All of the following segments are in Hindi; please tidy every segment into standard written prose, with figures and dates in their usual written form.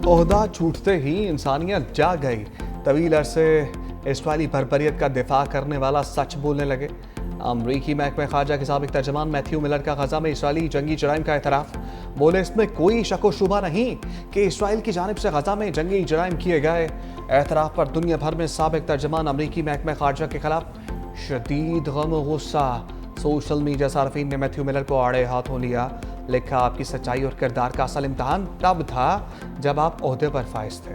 ओहदा छूटते ही इंसानियत जाग गई। तवील अरसे इसराइली बर्बरियत का दिफा करने वाला सच बोलने लगे। अमरीकी महकमे खारजा के साबिक तर्जमान मैथ्यू मिलर का गजा में इसराइली जंगी जराइम का एतराफ़। बोले इसमें कोई शक व शुबा नहीं कि इसराइल की जानिब से गजा में जंगी जराइम किए गए। एतराफ़ पर दुनिया भर में साबिक तर्जमान अमरीकी महकमे खारजा के खिलाफ शदीद गम व गुस्सा। सोशल मीडिया सार्फिन ने मैथ्यू मिलर को आड़े हाथों लिया। लिखा, आपकी सच्चाई और किरदार का असल इम्तहान तब था जब आप ओहदे पर फाइज थे।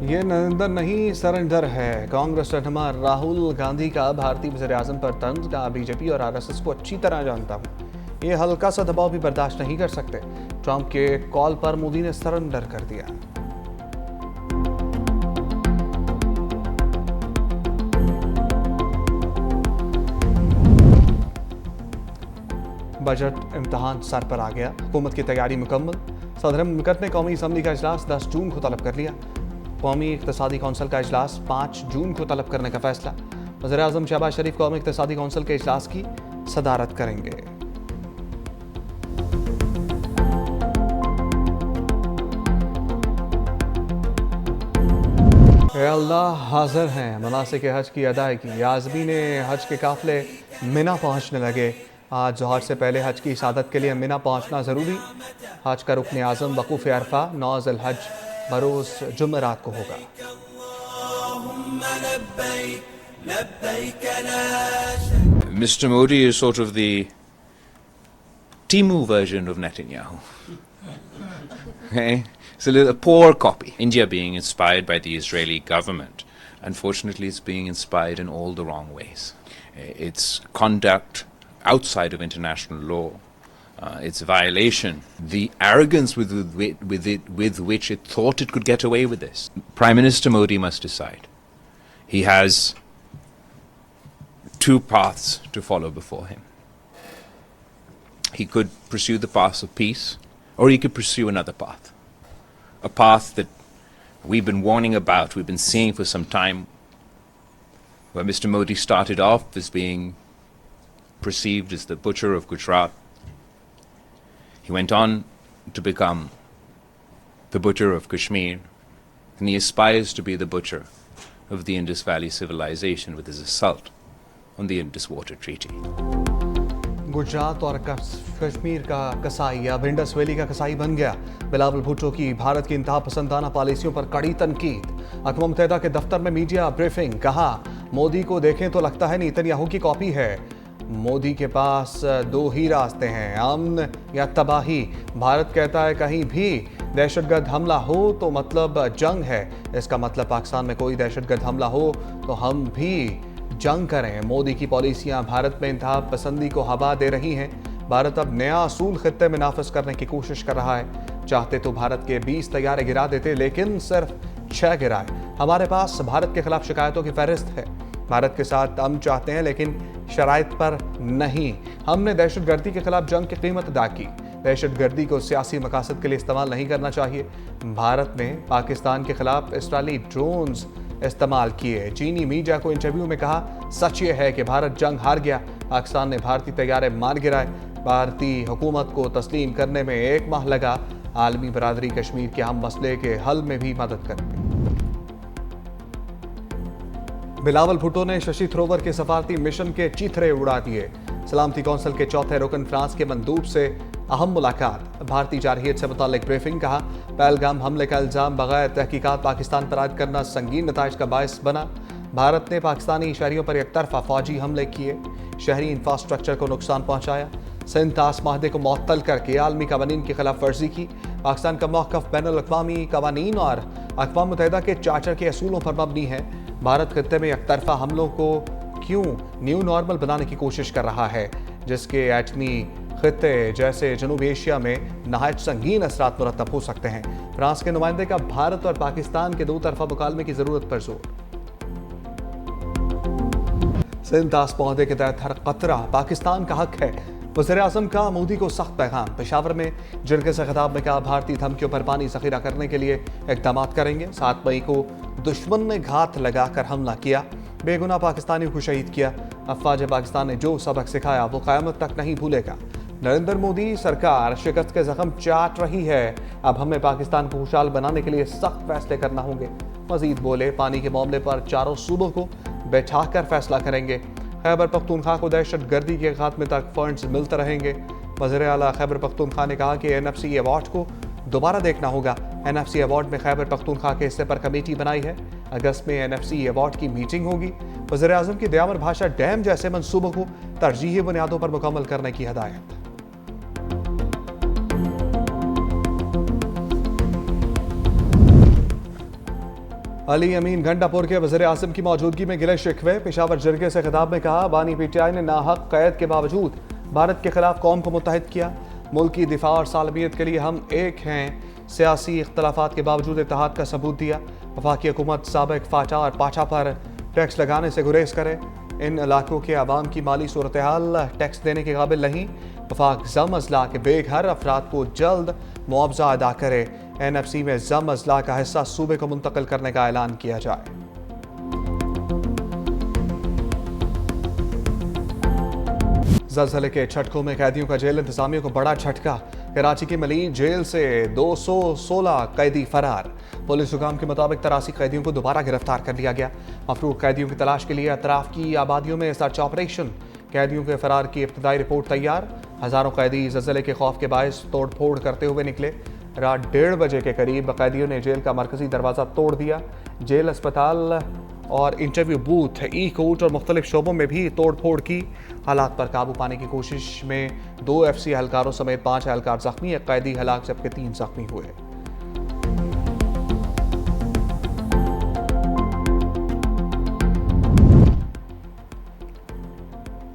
ये नरेंद्र नहीं सरेंडर है। कांग्रेस रहनुमा राहुल गांधी का भारतीय वज़ीर-ए-आज़म पर तंज का बीजेपी और आरएसएस को अच्छी तरह जानता हूं। ये हल्का सा दबाव भी बर्दाश्त नहीं कर सकते। ट्रंप के कॉल पर मोदी ने सरेंडर कर दिया। बजट इम्तहान सर पर आ गया। हुकूमत की तैयारी मुकम्मल। सदर मुमलिकत ने कौमी असम्बली का इजलास 10 जून को तलब कर लिया। कौमी इक़्तिसादी कौंसिल का इजलास 5 जून को तलब करने का फैसला। वज़ीर-ए-आज़म शहबाज शरीफ कौमी इक़्तिसादी कौंसिल के इजलास की सदारत करेंगे। अल्लाह हाजिर हैं। मनासिक हज की अदायगी। आज़मी ने हज के काफिले मिना पहुँचने लगे। आज जोहर से पहले हज की इसादत के लिए मिना पहुंचना ज़रूरी। हज का रुकन आज़म वक़ूफ़ अरफा 9 ज़िलहज बरोज़ जुमेरात को होगा। Mr. Modi is sort of the Timu version of Netanyahu. Okay? It's a poor copy. India being inspired by the Israeli government. Unfortunately, it's being inspired in all the wrong ways. Its conduct outside of international law, its violation, the arrogance with which it thought it could get away with this. Prime Minister Modi must decide. He has 2 paths to follow before him. He could pursue the path of peace, or he could pursue another path. A path that we've been warning about, we've been seeing for some time, where Mr. Modi started off as being perceived as the butcher of Gujarat. He went on to become the butcher of Kashmir, and he aspires to be the butcher of the Indus Valley civilization with his assault on the Indus Water Treaty. Gujarat और कश्मीर का कसाई अब इंडस वैली का कसाई बन गया। बिलावल भुट्टो की भारत की इंतहा पसंदाना पॉलिसियों पर कड़ी तनकीद। अक़वाम मुत्तहिदा के दफ्तर में मीडिया ब्रीफिंग। कहा, मोदी को देखें तो लगता है नेतन्याहू की कॉपी है। मोदी के पास 2 ही रास्ते हैं, अमन या तबाही। भारत कहता है कहीं भी दहशतगर्द हमला हो तो मतलब जंग है। इसका मतलब पाकिस्तान में कोई दहशतगर्द हमला हो तो हम भी जंग करें। मोदी की पॉलिसियां भारत में इंतहा पसंदी को हवा दे रही हैं। भारत अब नया असूल खित्ते में नाफिज करने की कोशिश कर रहा है। चाहते तो भारत के 20 तैयारे गिरा देते, लेकिन सिर्फ 6 गिराए। हमारे पास भारत के खिलाफ शिकायतों की फहरिस्त है। भारत के साथ हम चाहते हैं, लेकिन शराइत पर नहीं। हमने दहशतगर्दी के खिलाफ जंग की कीमत अदा की। दहशतगर्दी को सियासी मकासद के लिए इस्तेमाल नहीं करना चाहिए। भारत ने पाकिस्तान के खिलाफ इसराइली ड्रोन्स इस्तेमाल किए। चीनी मीडिया को इंटरव्यू में कहा, सच ये है कि भारत जंग हार गया। पाकिस्तान ने भारतीय तैयारे मार गिराए। भारतीय हुकूमत को तस्लीम करने में 1 माह लगा। आलमी बरादरी कश्मीर के अहम मसले के हल में भी मदद करेंगे। बिलावल भुट्टो ने शशि थरूर के सफारती मिशन के चीथड़े उड़ा दिए। सलामती कौंसिल के चौथे रुकन फ्रांस के मंदूब से अहम मुलाकात। भारतीय जारहियत से मुतालिक ब्रीफिंग। कहा, पहलगाम हमले का इल्जाम बगैर तहकीकात पाकिस्तान पर आयद करना संगीन नताइज का बायस बना। भारत ने पाकिस्तानी शहरियों पर एकतरफा फौजी हमले किए, शहरी इंफ्रास्ट्रक्चर को नुकसान पहुंचाया। सिंध तास माहदे को मुअत्तल करके आलमी कवानीन की खिलाफ वर्जी की। पाकिस्तान का मौक़िफ़ बैनुल अक़वामी कवानीन और अक़वाम मुत्तहिदा के चार्टर के असूलों पर मबनी है। भारत खित्ते में एकतरफा हमलों को क्यों न्यू नॉर्मल बनाने की कोशिश कर रहा है, जिसके एटमी खित्ते जैसे जनूबी एशिया में नहायत संगीन असरात मुरतब हो सकते हैं। फ्रांस के नुमाइंदे का भारत और पाकिस्तान के 2 तरफा मुकालमे की जरूरत पर जोर। सिंध तास माहदे के तहत हर कतरा पाकिस्तान का हक है। वज़ीर-ए-आज़म का मोदी को सख्त पैगाम। पेशावर में जिरगे से खिताब में कहा, भारतीय धमकियों पर पानी ज़ख़ीरा करने के लिए इक़दाम करेंगे। 7 मई को दुश्मन ने घात लगाकर हमला किया, बेगुनाह पाकिस्तानियों को शहीद किया। अफ़वाज पाकिस्तान ने जो सबक सिखाया वो क़यामत तक नहीं भूलेगा। नरेंद्र मोदी सरकार शिकस्त के जख्म चाट रही है, अब हमें पाकिस्तान को खुशहाल बनाने के लिए सख्त फैसले करना होंगे। मजीद बोले, पानी के मामले पर चारों सूबों को बैठाकर फैसला करेंगे। खैबर पख्तूनख्वा को दहशत गर्दी के खात्मे तक फंड्स मिलते रहेंगे। वज़ीर आला खैबर पख्तूनख्वा ने कहा कि NFC अवार्ड को दोबारा देखना होगा। NFC अवार्ड में खैबर पख्तूनख्वा के हिस्से पर कमेटी बनाई है। अगस्त में NFC अवार्ड की मीटिंग होगी। वज़ीर आज़म की दयामर भाषा डैम जैसे मंसूबों को तरजीही बुनियादों पर मुकम्मल करने की हदायत। अली अमीन गंडापुर के वज़ीर आज़म की मौजूदगी में गिले शिकवे। पेशावर जरगे से खिताब में कहा, बानी PTI ने नाहक कैद के बावजूद भारत के खिलाफ कौम को मुत्तहिद किया। मुल्क की दिफा और सालमियत के लिए हम एक हैं। सियासी इख्तलाफात के बावजूद इत्तेहाद का सबूत दिया। वफाकी हुकूमत साबिक फाटा और पाठा पर टैक्स लगाने से गुरेज करे। इन इलाकों के आवाम की माली सूरत हाल टैक्स देने के काबिल नहीं। वफाक जम अजला के बेघर अफराद को जल्द मुआवजा अदा करे। NFC में जम अजला का हिस्सा सूबे को मुंतकिल करने का ऐलान किया जाए। ज़लज़ले के झटकों में कैदियों का जेल इंतजामिया को बड़ा झटका। कराची की मली जेल से 216 कैदी फरार। पुलिस हुकाम के मुताबिक 83 कैदियों को दोबारा गिरफ्तार कर लिया गया। मफरूर कैदियों की तलाश के लिए अतराफ की आबादियों में सर्च ऑपरेशन। कैदियों के फरार की इब्तदाई रिपोर्ट तैयार। हज़ारों कैदी ज़लज़ले के खौफ के बायस तोड़ फोड़ करते हुए निकले। रात 1:30 बजे के करीब कैदियों ने जेल का मरकजी दरवाज़ा तोड़ दिया। जेल, अस्पताल और इंटरव्यू बूथ, कोर्ट और मुख्तलिफ शोबों में भी तोड़ फोड़ की। हालात पर काबू पाने की कोशिश में 2 FC एहलकारों समेत 5 एहलकार जख्मी, 1 कैदी हलाक जबकि 3 जख्मी हुए।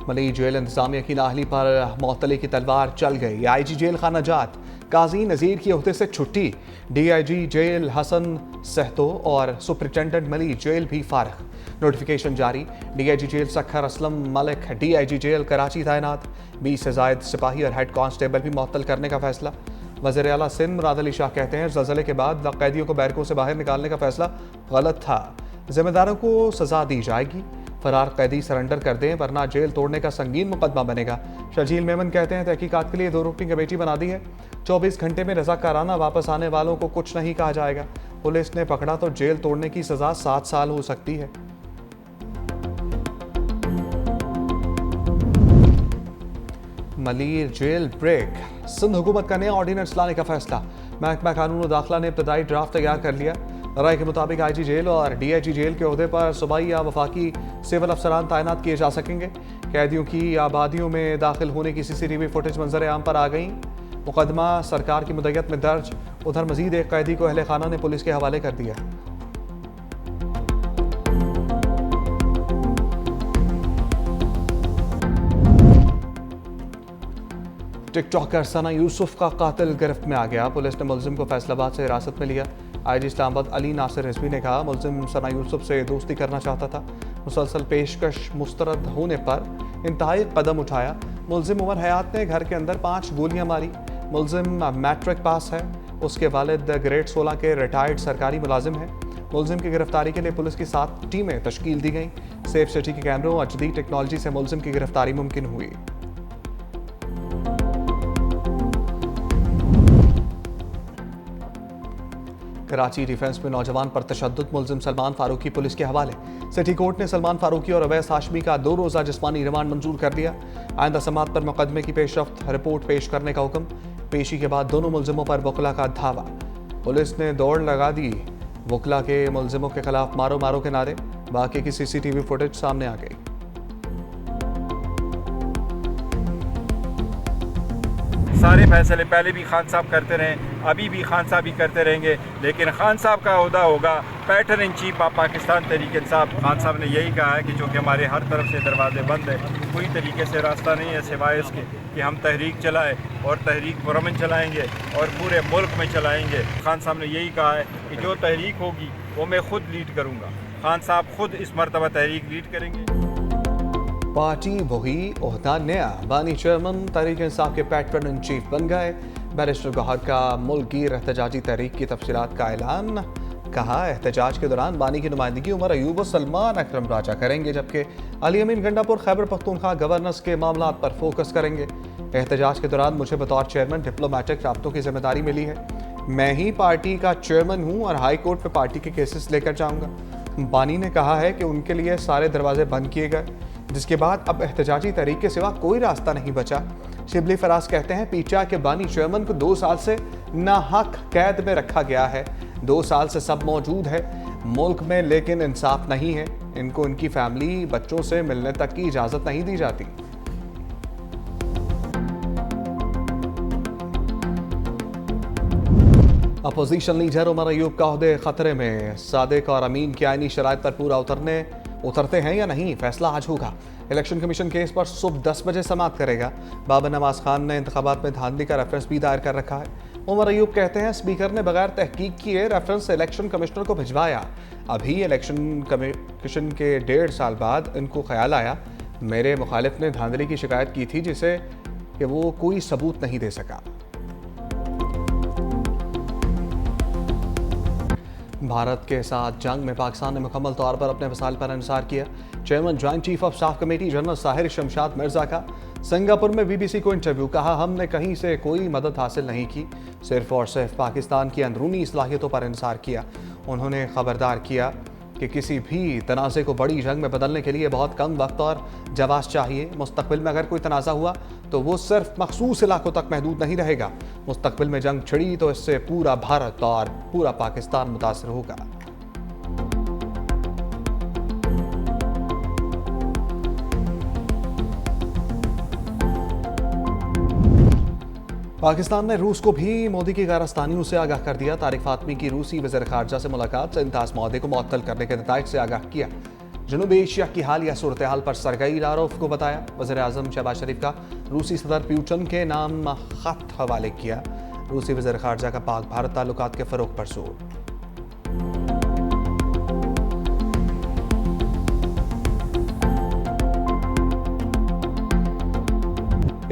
मली जेल इंतजामिया की नाहली पर मौतली की तलवार चल गई। IG जेल खाना जात काजी नज़ीर की ओहदे से छुट्टी। DIG जेल हसन सहतो और सुपरिटेंडेंट मली जेल भी फारिग। नोटिफिकेशन जारी। DIG jail Sukkur Aslam Malik DIG jail Karachi तैनात। 20 से जायद सिपाही और हेड कांस्टेबल भी मुअत्तल करने का फैसला। वज़ीर आला सिंध मुराद अली शाह कहते हैं, ज़लज़ले के बाद कैदियों को बैरकों से बाहर निकालने का फैसला गलत था। जिम्मेदारों को सजा दी जाएगी। फरार कैदी सरेंडर कर दें वरना जेल तोड़ने का संगीन मुकदमा बनेगा। शर्जील मेमन कहते हैं, तहकीकात के लिए 2 रुकनी कमेटी बना दी है। 24 घंटे में रज़ाकाराना वापस आने वालों को कुछ नहीं कहा जाएगा। पुलिस ने पकड़ा तो जेल तोड़ने की सजा 7 साल हो सकती है। Malir jail break. सिंध हुकूमत का नया ऑर्डिनेंस लाने का फैसला। महकमा कानून और दाखिला ने इब्तदाई ड्राफ्ट तैयार कर लिया। राय के मुताबिक IG जेल और DIG जेल के ओहदे पर सूबाई या वफाकी सिविल अफसरान तैनात किए जा सकेंगे। कैदियों की आबादियों में दाखिल होने की CCTV फुटेज मंजर आम पर आ गई। मुकदमा सरकार की मुद्दत में दर्ज। उधर मजीद एक कैदी को अहले खाना ने पुलिस के हवाले कर दिया। टिकटॉकर सना यूसुफ का कातिल गिरफ्त में आ गया। पुलिस ने मुलजिम को फैसलाबाद से हिरासत में लिया। IG इस्लामाबाद अली नासिर रिजवी ने कहा, मुलजिम सना यूसुफ से दोस्ती करना चाहता था। मुसलसल पेशकश मुस्तरद होने पर इंतहाई कदम उठाया। मुलजिम उमर हयात ने घर के अंदर 5 गोलियां मारी। मुलजिम मैट्रिक पास है। उसके वालिद ग्रेड 16 के रिटायर्ड सरकारी मुलाजिम हैं। मुलजिम की गिरफ्तारी के लिए पुलिस की 7 टीमें तश्कील दी गई। सेफ सिटी के कैमरों और जदीद टेक्नोलॉजी से मुलजिम की गिरफ्तारी मुमकिन हुई। कराची डिफेंस में नौजवान पर तशद्दुद, मुलजिम सलमान फारूकी पुलिस के हवाले। सिटी कोर्ट ने सलमान फारूकी और अवैस हाशमी का 2 रोज़ा जिस्मानी रिमांड मंजूर कर दिया। आइंदा समात पर मुकदमे की पेशरफ्त रिपोर्ट पेश करने का हुक्म। पेशी के बाद दोनों मुलजिमों पर वकला का धावा। पुलिस ने दौड़ लगा दी। वकला के मुलजिमों के खिलाफ मारो मारो के नारे। बाकी की CCTV फुटेज सामने आ गई। सारे फैसले पहले भी खान साहब करते रहे, अभी भी खान साहब ही करते रहेंगे, लेकिन खान साहब का ओहदा होगा patron in chief of Pakistan Tehreek Insaf. Khan साहब ने यही कहा है कि जो कि हमारे हर तरफ से दरवाजे बंद है, कोई तरीके से रास्ता नहीं है सिवाय इसके कि हम तहरीक चलाएं और तहरीक पुरअमन चलाएंगे और पूरे मुल्क में चलाएंगे। खान साहब ने यही कहा है कि जो तहरीक होगी वो मैं खुद लीड करूँगा। खान साहब खुद इस मरतबा तहरीक लीड करेंगे। पार्टी वही, ओहदा नया। बानी चेयरमैन तहरीक इंसाफ के पैटर्न इन चीफ बन गए। बैरिस्टर गौहर का मुल्कगीर एहतजाजी तहरीक की तफसीलात का ऐलान। कहा, एहतजाज के दौरान बानी की नुमाइंदगी उमर अयूब और सलमान अकरम राजा करेंगे, जबकि अली अमीन गंडापुर खैबर पख्तूनख्वा गवर्नेंस के मामलात पर फोकस करेंगे। एहतजाज के दौरान मुझे बतौर चेयरमैन डिप्लोमेटिक राब्तों की जिम्मेदारी मिली है। मैं ही पार्टी का चेयरमैन हूं और हाई कोर्ट पे पार्टी के केसेस लेकर जाऊंगा। बानी ने कहा है कि उनके लिए सारे दरवाजे बंद किए गए, जिसके बाद अब एहतजाजी तहरीक के सिवा कोई रास्ता नहीं बचा। शिबली फराज कहते हैं पीटीआई के बानी चेयरमैन को 2 साल से नाहक कैद में रखा गया है। 2 साल से सब मौजूद है मुल्क में, लेकिन इंसाफ नहीं है। इनको इनकी फैमिली बच्चों से मिलने तक की इजाजत नहीं दी जाती। अपोजिशन लीडर उमर अयूब का ओहदे खतरे में। सादिक और अमीन की आईनी शराइत पर पूरा उतरते हैं या नहीं, फैसला आज होगा। इलेक्शन कमीशन केस पर सुबह 10 बजे समाअत करेगा। बाबर नवाज खान ने इंतखाबात में धांधली का रेफरेंस भी दायर कर रखा है। उमर अयूब कहते हैं स्पीकर ने बगैर तहकीक किए रेफरेंस इलेक्शन कमिश्नर को भिजवाया। अभी इलेक्शन कमीशन के 1.5 साल बाद इनको ख्याल आया मेरे मुखालिफ ने धांधली की शिकायत की थी, जिसे कि वो कोई सबूत नहीं दे सका। भारत के साथ जंग में पाकिस्तान ने मुकम्मल तौर पर अपने वसाइल पर इंसार किया। Chairman joint chief of staff committee general Sahir Shamshad Mirza का सिंगापुर में बीबीसी को इंटरव्यू। कहा हमने कहीं से कोई मदद हासिल नहीं की, सिर्फ और सिर्फ पाकिस्तान की अंदरूनी सलाहियतों पर इंसार किया। उन्होंने खबरदार किया कि किसी भी तनाज़े को बड़ी जंग में बदलने के लिए बहुत कम वक्त और जवाब चाहिए। मुस्तकबिल में अगर कोई तनाज़ा हुआ तो वो सिर्फ मखसूस इलाकों तक महदूद नहीं रहेगा। मुस्तकबिल में जंग छिड़ी तो इससे पूरा भारत और पूरा पाकिस्तान मुतासर होगा। पाकिस्तान ने रूस को भी मोदी की गैरस्तानियों से आगाह कर दिया। तारिक फातमी की रूसी वज़ीर ख़ारजा से मुलाकात से इंताज मौदे को मुअत्तल करने के नताइज से आगाह किया। जनूबी एशिया की हालिया सूरत हाल पर सरगई लारोफ को बताया। वज़ीर आज़म शहबाज शरीफ का रूसी सदर प्यूटन के नाम खत हवाले किया। रूसी वज़ीर ख़ारजा का पाक भारत ताल्लुकात के फ़रोग़ पर जोर।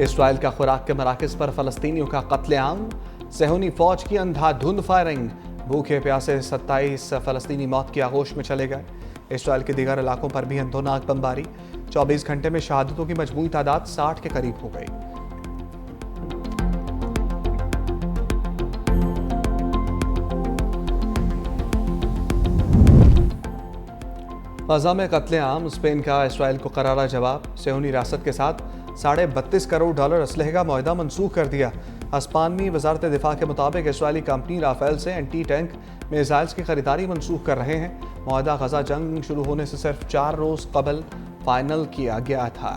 इसराइल का खुराक के मराकज़ पर फ़लस्तीनियों का कत्लेआम। सेहूनी फ़ौज की अंधाधुंध फायरिंग। भूखे प्यासे 27 फ़लस्तीनी मौत की आगोश में चले गए। इसराइल के दीगर इलाकों पर भी अंधोनाक बमबारी। 24 घंटे में शहादतों की मजमूई तादाद 60 के करीब हो गई। ग़ज़ा में कत्लेआम। स्पेन का इसराइल को करारा जवाब। सेहूनी रियासत के साथ $32.5 करोड़ असलहे का मुआहदा मनसूख कर दिया। अस्पानी वजारत दिफा के मुताबिक इसराइली कंपनी राफेल से एंटी टैंक मिसाइल्स की खरीदारी मनसूख कर रहे हैं। मुआहदा ग़ज़ा जंग शुरू होने से सिर्फ 4 रोज़ कबल फाइनल किया गया था।